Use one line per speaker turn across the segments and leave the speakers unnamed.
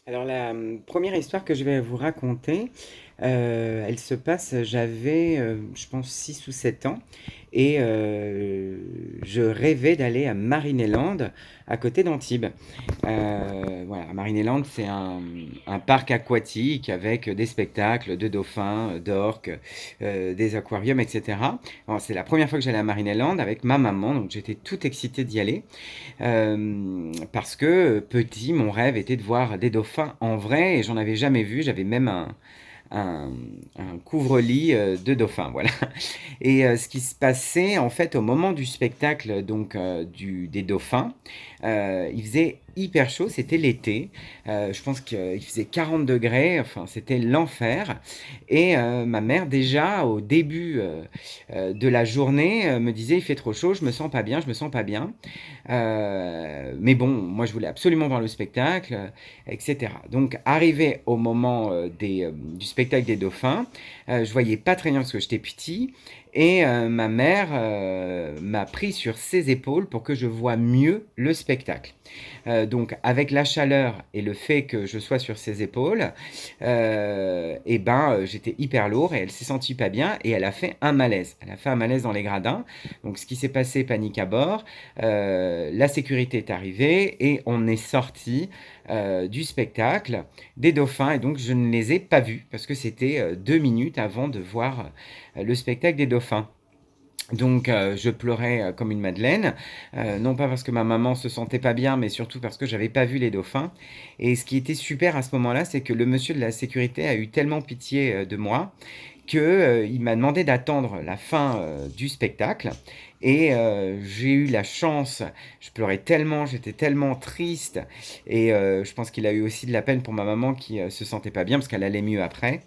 Alors la première histoire que je vais vous raconter, elle se passe, j'avais, je pense 6 ou 7 ans et je rêvais d'aller à Marineland à côté d'Antibes. Voilà, Marineland, c'est un parc aquatique avec des spectacles de dauphins, d'orques, des aquariums, etc. Alors, c'est la première fois que j'allais à Marineland avec ma maman, donc j'étais tout excité d'y aller. Parce que petit, mon rêve était de voir des dauphins en vrai et j'en avais jamais vu. J'avais même un, un couvre-lit de dauphins, voilà. Et ce qui se passait en fait au moment du spectacle donc des dauphins, il faisait hyper chaud, c'était l'été. Je pense qu'il faisait 40 degrés, enfin c'était l'enfer. Et ma mère déjà au début de la journée me disait il fait trop chaud, je me sens pas bien, je me sens pas bien. Mais bon, moi je voulais absolument voir le spectacle, etc. Donc arrivé au moment du spectacle des dauphins, je voyais pas très bien parce que j'étais petit, et ma mère m'a pris sur ses épaules pour que je voie mieux le spectacle. Donc avec la chaleur et le fait que je sois sur ses épaules, et ben j'étais hyper lourd et elle s'est sentie pas bien et elle a fait un malaise. Elle a fait un malaise dans les gradins. Donc ce qui s'est passé, panique à bord. La sécurité est arrivée et on est sorti du spectacle des dauphins et donc je ne les ai pas vus parce que c'était 2 minutes avant de voir le spectacle des dauphins. Donc je pleurais comme une madeleine, non pas parce que ma maman se sentait pas bien, mais surtout parce que j'avais pas vu les dauphins. Et ce qui était super à ce moment-là, c'est que le monsieur de la sécurité a eu tellement pitié de moi que il m'a demandé d'attendre la fin du spectacle. Et j'ai eu la chance, je pleurais tellement, j'étais tellement triste, et je pense qu'il a eu aussi de la peine pour ma maman qui se sentait pas bien parce qu'elle allait mieux après.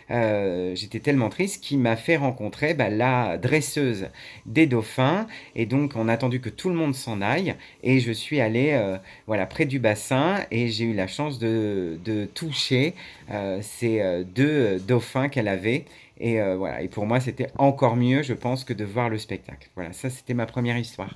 J'étais tellement triste qu'il m'a fait rencontrer la dresseuse des dauphins, et donc on a attendu que tout le monde s'en aille, et je suis allé voilà, près du bassin, et j'ai eu la chance de toucher ces deux dauphins qu'elle avait. Et voilà, et pour moi, c'était encore mieux, je pense, que de voir le spectacle. Voilà, ça, c'était ma première histoire.